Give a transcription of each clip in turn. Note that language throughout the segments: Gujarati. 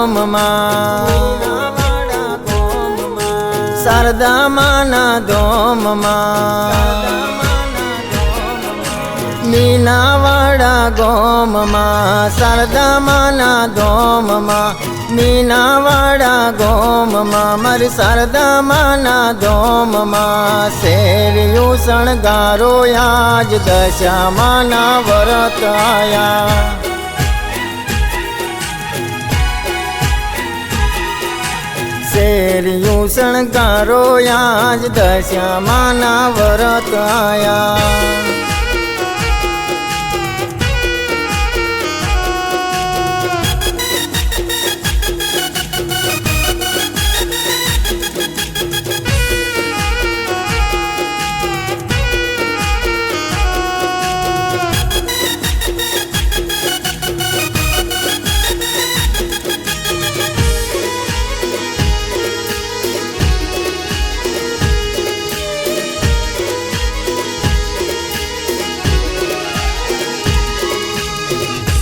ગોમમાં શારદા માના ધોમમાં મીનાવાડા ગોમમાં શારદા માના ધોમમાં મીનાવાડા ગોમમાં મારી શારદા માના ધોમમાં શેરિયું શણગારો આજ દશામાના વ્રત આયા શેરિયું શણગારો આજ દશામાના વ્રત આયા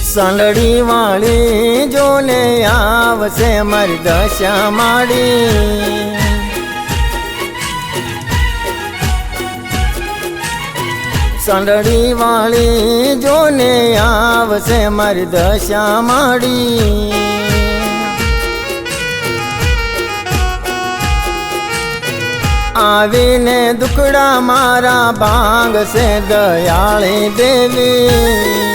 સંડળી વાળી જોને આવશે મારી દશા માડી સંડળી વાળી જોને આવશે મારી દશા માડી આવીને દુખડા મારા ભાંગશે દયાળી દેવી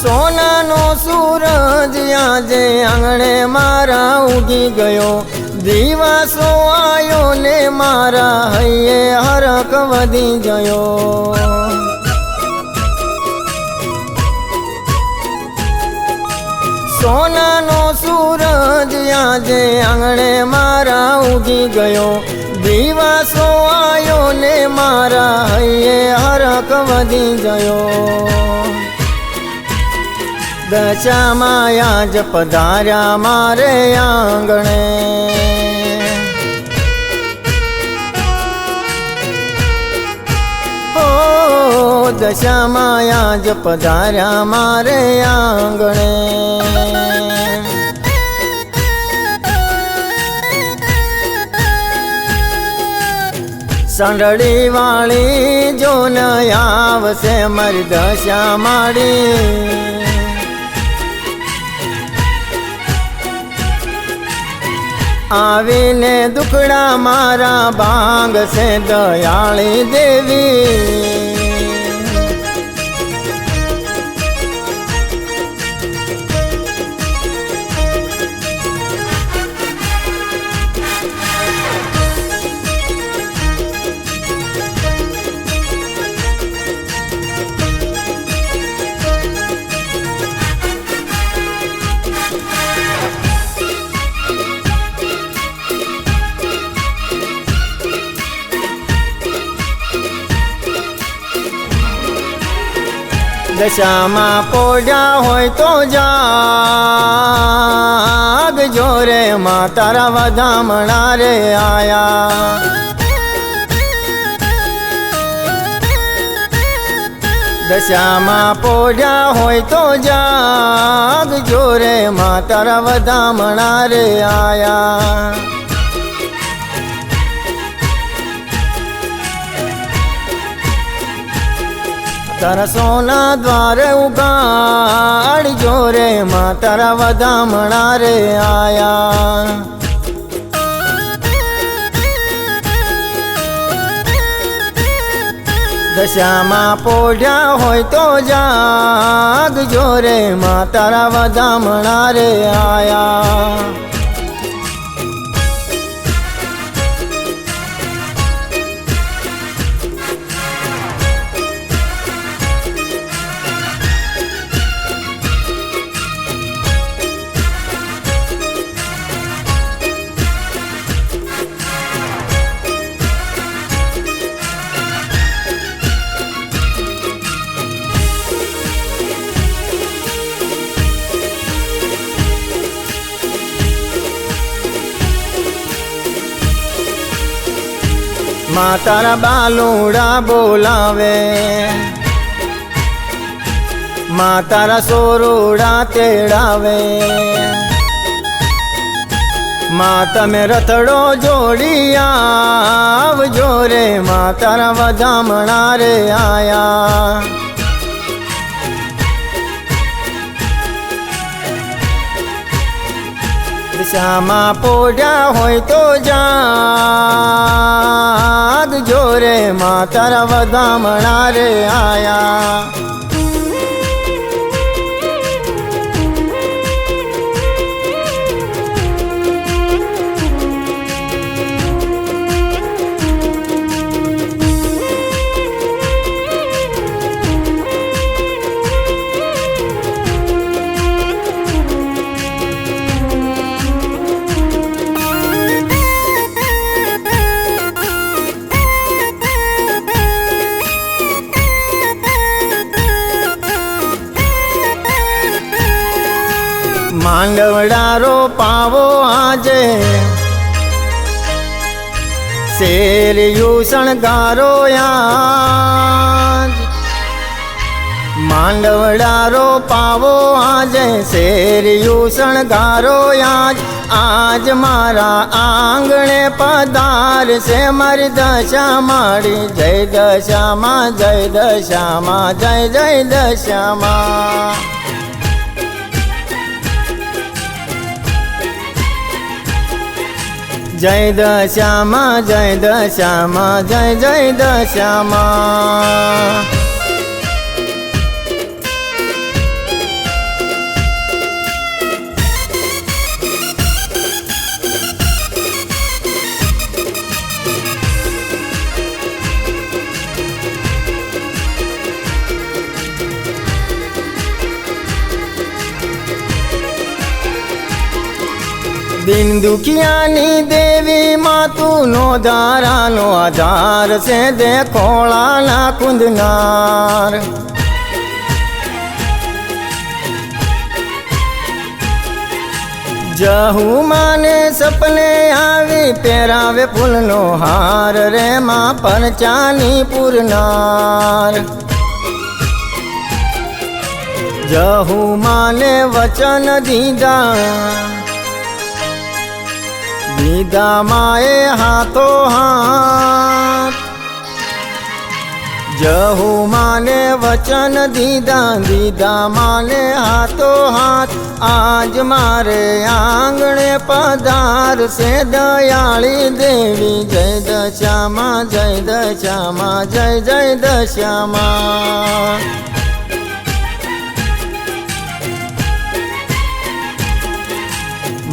સોનાનો સૂરજ આજે આંગણે મારા ઉગી ગયો દીવાસો આયો ને મારા હૈયે હરખ વધી ગયો સોનાનો સૂરજ આજે આંગણે મારા ઉગી ગયો દીવાસો આયો ને મારા હૈયે હરખ વધી ગયો દશામાં આજ પધાર્યા મારે આંગણે ઓ દશામાં આજ પધાર્યા મારે આંગણે સંડળી વાળી જો ન આવશે મારી દશા માડી આવીને દુખડા મારા ભાંગશે દયાળી દેવી દશામાં પોડ્યા હોય તો જાગ જોરે માં તારા વધામણા રે આયા દશામાં પોડ્યા હોય તો જાગ જોરે માં તારા વધામણા રે આયા તારા સોના દ્વારે ઉગાડી જોરે માં તારા વધામણા રે આયા દશામાં પોઢ્યા હોય તો જાગ જોરે માં તારા વધામણા રે આયા માં તારા બાલુડા બોલાવે, માં તારા સોરુડા તેડાવે, માં તમે રથડો જોડી આવજો રે, માં તારા વધામણા રે આયા. દિશામાં પોઢ્યા હોય તો જાગજો રે, માં તારા વધામણા રે આયા. માંડવડારો પાવો આજે, શેરિયું શણગારો યાજ. માંડવડારો પાવો આજે, શેરિયું શણગારો યાજ. આજ મારા આંગણે પધાર છે મારી દશા માડી, જય દશામાં જય દશામાં જય જય દશામાં. જય દશામાં જય દશામાં જય જય દશામાં. દિન દુખિયાની દેવી માં તું નો ધારાનો આધાર છે, દેખોળાના કુંદનાર. જહુ માને સપને આવી પહેરાવે ફૂલનો હાર રે, માં પરચાની પૂરનાર. જહુ માને વચન દીધા, દીધા માએ હાથો હાથ. જહુ માને વચન દીધા, દીધા માને હાથો હાથ. આજ મારે આંગણે પધાર છે દયાળી દેવી, જય દશામાં જય દશામાં જય જય દશામાં.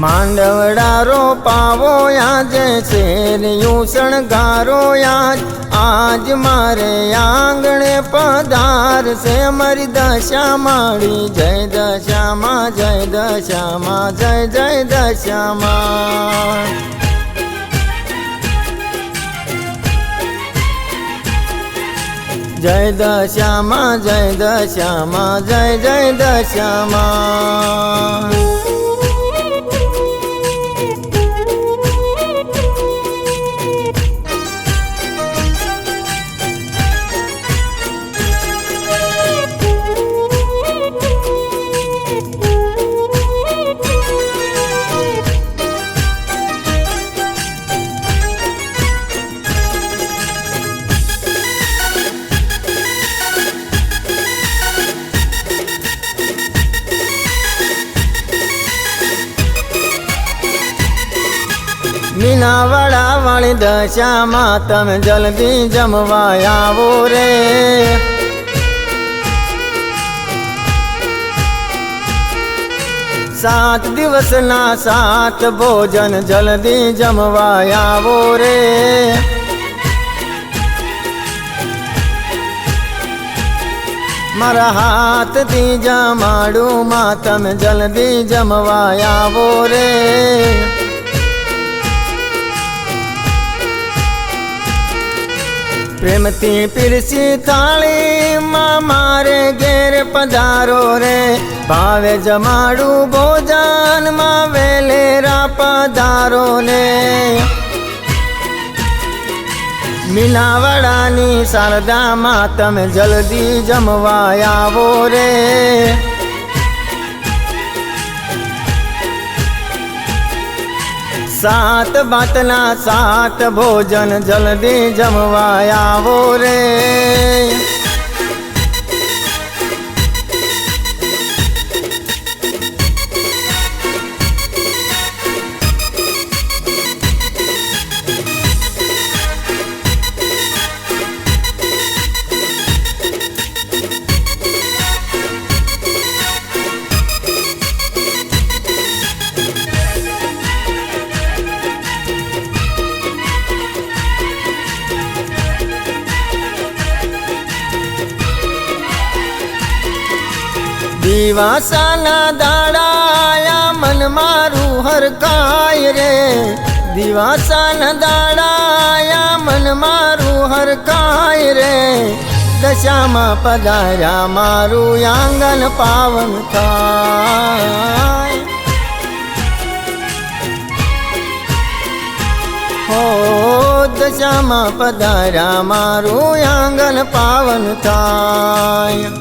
માંડવડારો પાવો યાજે, શેરિયું શણગારો યાજ. આજ મારે આંગણે પધાર છે મારી દશા માડી, જય દશામાં જય દશામાં જય જય દશામાં. જય દશામાં જય દશામાં જય જય દશામાં. મીનાવાળા વાળી દશામાં તમે જલ્દી જમવા આવો રે. 7 દિવસના 7 ભોજન જલ્દી જમવા આવો રે. મારા હાથથી જમાડું માં તમે જલ્દી જમવા આવો રે. પ્રેમથી પીરસી થાળીમાં મારે ઘેર પધારો રે. ભાવે જમાડું ભોજનમાં વેલેરા પધારો ને. મીનાવાડાની શારદામાં તમે જલ્દી જમવા આવો રે. સાત બાતના સાત ભોજન જલ્દી જમવા આવો રે. દિવાસાના દાડાયા મન મારું હરખાય રે. દિવાસાના દાડાયા મન મારું હરખાય રે. દશામાં પધાર્યા મારું આંગણ પાવન થાય. હો દશામાં પધાર્યા મારું આંગણ પાવન થાય.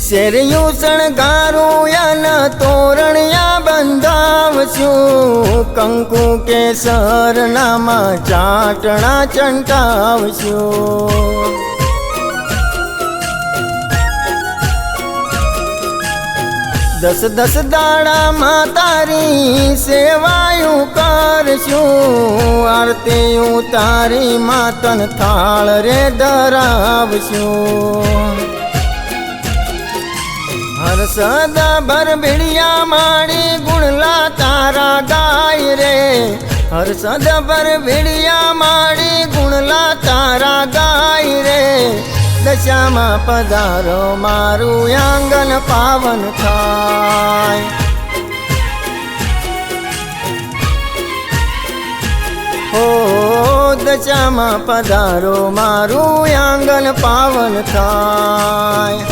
શેરિયું શણગારું યાના તોરણિયા બંધાવશું. કંકુ કેસર નામાં ચાટણા ચંટાવશું. દસ દસ દાડામાં તારી સેવાયું કરશું. આરતી ઉતારી માતન થાળ રે ધરાવશું. હરસદ ભર ભીડિયા માડી ગુણલા તારા ગાય રે. હરસદ ભર ભીડિયા માડી ગુણલા તારા ગાય રે. દશામાં પધારો મારું આંગણ પાવન થાય. હો દશામાં પધારો મારું આંગણ પાવન થાય.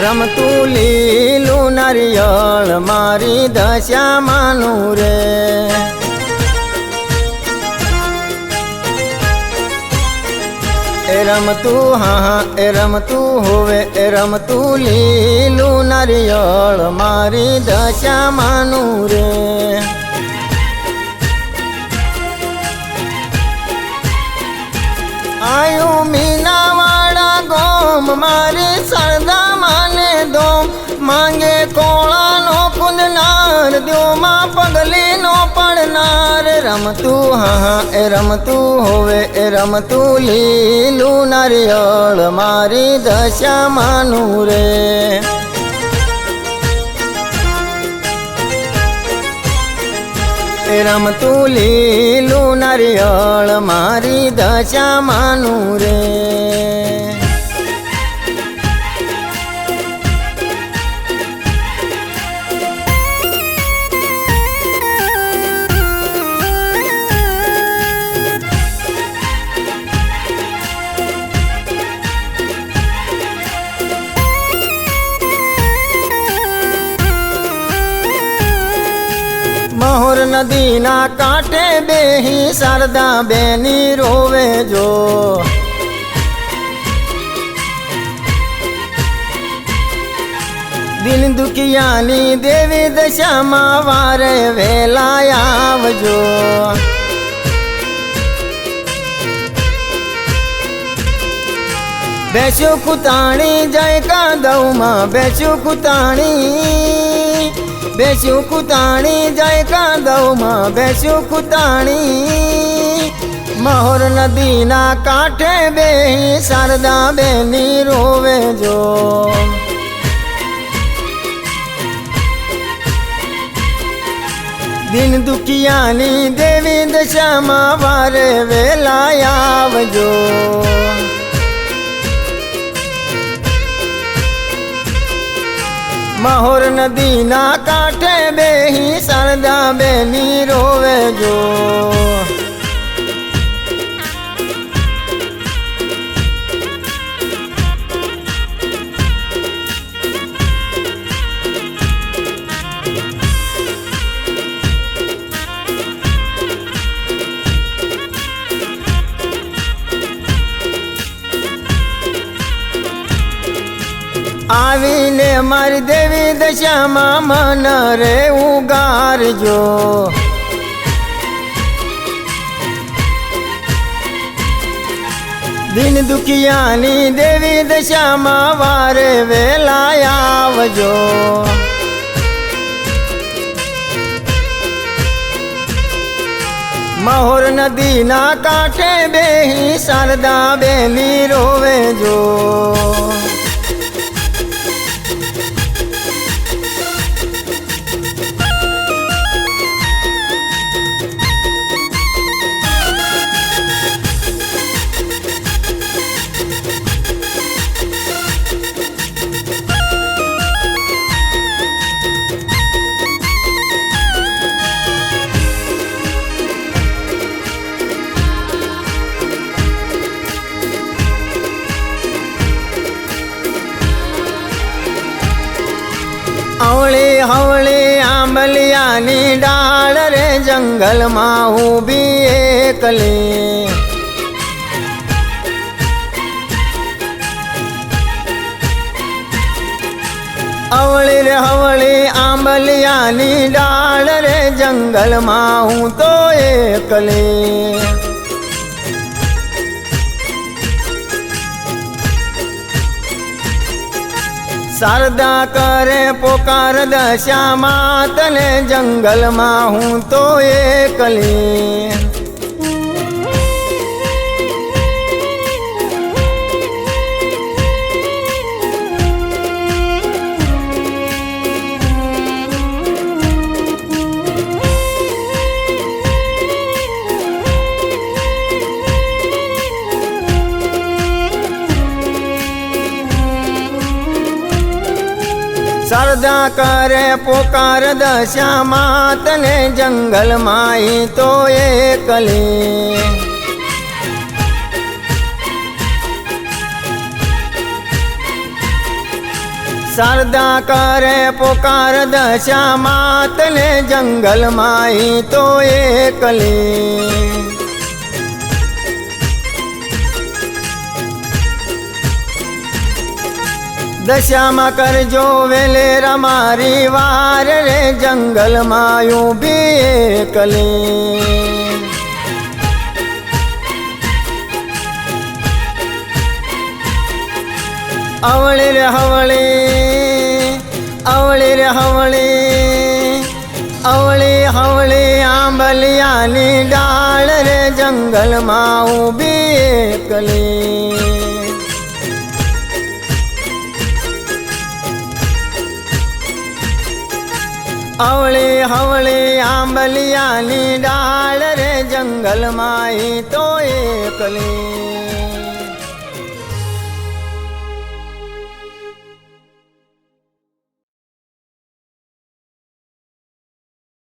રમતું લીલું નારિયેળ મારી દશામાનું રે. એ રમતું હા એ રમતું હોવે એ રમતું લીલું નારિયેળ મારી દશામાનું રે. આયું મીનાવાડા ગોમ મારી શારદા માને દોમ. માંગે કોળાનો કુંદનાર દ્યોમાં પગલીનો પડનાર. રમતું હા એ રમતું હોવે એ રમતું લીલું નારિયેળ મારી દશામાનું રે. એ રમતું લીલું નારિયેળ મારી દશામાનું રે. મહોર નદીના કાંઠે બેહી શારદા બેની રોવે જો. દિલ દુખી દુખિયાની દેવી દશામાં વારે વેલા આવજો બેસ્યું કુતાણી જય કાદવમાં બેસ્યું કુતાણી બેસ્યું કુતાણી જય કાદવમાં બેસ્યું કુતાણી મહોર નદીના કાંઠે બેહી શારદા બેની રોવે જો દિન દુખિયાની દેવી દશામાં વારે વેલા આવજો મહોર નદીના કાંઠે બેહી શારદા બેની રોવે જો આવીને મારી દેવી દશામાં મન રે ઉગારજો દિન દુખિયાની દેવી દશામાં વારે વેલા આવજો મહોર નદીના કાંઠે બેહી શારદા બેની રોવે જો અવળી હવળી આંબલિયાની ડાળ રે જંગલમાં ઊભી એકલી અવળી રે હવળી આંબલિયાની ડાળ રે જંગલમાં હું તો એકલી શારદા કરે પોકાર દશામાં તને જંગલમાં હું તો એકલી શારદા કરે પોકાર દશામાં તને જંગલમાં તો એકલી શારદા કરે પોકાર દશામાં તને જંગલમાં તો એકલી દશામાં કરજો વેલેરા મારી વાર રે જંગલમાં ઊભી એકલી અવળી રે હવળી અવળી રે હવળી અવળી હવળી આંબલિયાની ડાળ રે જંગલમાં ઊભી એકલી અવળી હવળી આંબલિયાની ડાળ રે જંગલમાં તો એકલી